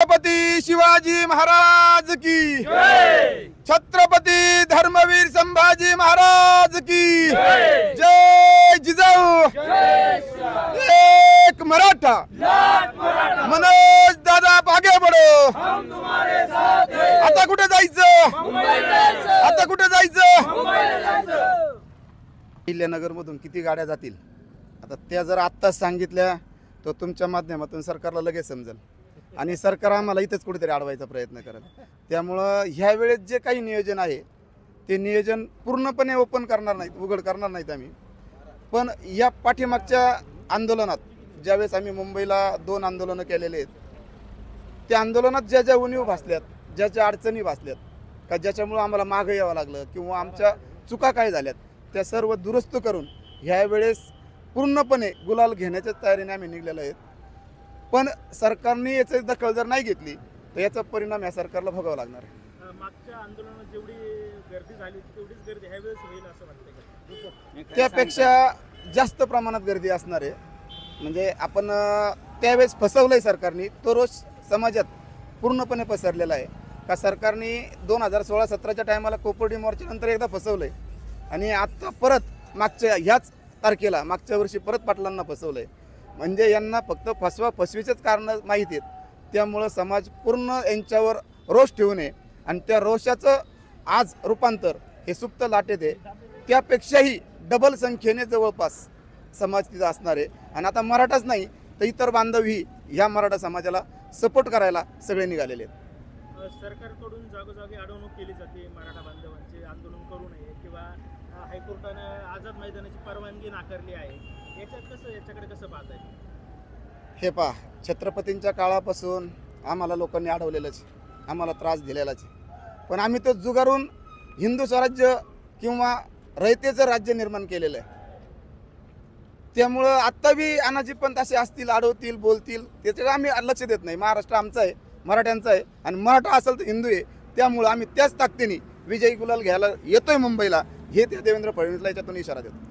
छत्रपती शिवाजी महाराज की जय। छत्रपती धर्मवीर संभाजी महाराज की जय। जय जिजाऊ, एक मराठा, मनोज दादा आगे बढ़ो। आता कुठे जायचं? आता कुठे जायचं? अहिल्यानगर मधून किती गाड्या जातील आता त्या जर आत्ताच सांगितल्या तर तुमच्या माध्यमातून सरकारला लगेच समजेल आणि सरकार आम्हाला इथेच कुठेतरी अडवायचा प्रयत्न करेल। त्यामुळं ह्या वेळेस जे काही नियोजन आहे ते नियोजन पूर्णपणे ओपन करणार नाहीत, उघड करणार नाहीत आम्ही। पण या पाठीमागच्या आंदोलनात ज्यावेळेस आम्ही मुंबईला 2 आंदोलनं केलेले आहेत त्या आंदोलनात ज्या ज्या उणीव भासल्यात, ज्या अडचणी भासल्यात का ज्याच्यामुळं आम्हाला मागं यावं लागलं किंवा आमच्या चुका काय झाल्यात त्या सर्व दुरुस्त करून ह्या वेळेस पूर्णपणे गुलाल घेण्याच्या तयारीने आम्ही निघलेलो आहेत। पण सरकारने याची दखल जर नाही घेतली तर याचा परिणाम या सरकारला भोगावा लागणार आहे। मागच्या आंदोलनात जेवढी गर्दी झाली तेवढीच गर्दी ह्यावेळेस होईल असं वाटतं का? त्यापेक्षा जास्त प्रमाणात गर्दी असणार आहे। म्हणजे आपण त्यावेळेस फसवलंय सरकारने, तो रोष समाजात पूर्णपणे पसरलेला आहे का सरकारने 2016-17च्या टायमाला कोपर्डी मोर्चानंतर एकदा फसवलंय आणि आता परत मागच्या ह्याच तारखेला मागच्या वर्षी परत पाटलांना फसवलंय। म्हणजे यांना फक्त फसवीचेच कारण माहिती आहेत। त्यामुळं समाज पूर्ण यांच्यावर रोष ठेवू नये आणि त्या रोषाचं आज रूपांतर हे सुप्त लाटेत आहे त्यापेक्षाही डबल संख्येने जवळपास समाज तिथं असणार आहे। आणि आता मराठाच नाही तर इतर बांधवही ह्या मराठा समाजाला सपोर्ट करायला सगळे निघालेले आहेत। सरकारकडून जागोजागी अडवणूक केली जाते मराठा बांधवांचे आंदोलन करू नये किंवा हायकोर्टाने आझाद मैदानाची परवानगी नाकारली आहे। याच्याकडे कसं पाहत आहे? हे पहा, छत्रपतींच्या काळापासून आम्हाला लोकांनी अडवलेलंच, आम्हाला त्रास दिलेलाच, पण आम्ही तो जुगारून हिंदू स्वराज्य किंवा रयतेचं राज्य निर्माण केलेलं आहे। त्यामुळं आत्ता बी अनाजीपंत असे असतील, अडवतील, बोलतील, त्याच्याकडे आम्ही लक्ष देत नाही। महाराष्ट्र आमचा आहे, मराठ्यांचा आहे आणि मराठा असेल तर हिंदू आहे। त्यामुळं आम्ही त्याच ताकदीने विजयी गुलाल घ्यायला येतोय मुंबईला, हे त्या देवेंद्र फडणवीसला याच्यातून इशारा देतो।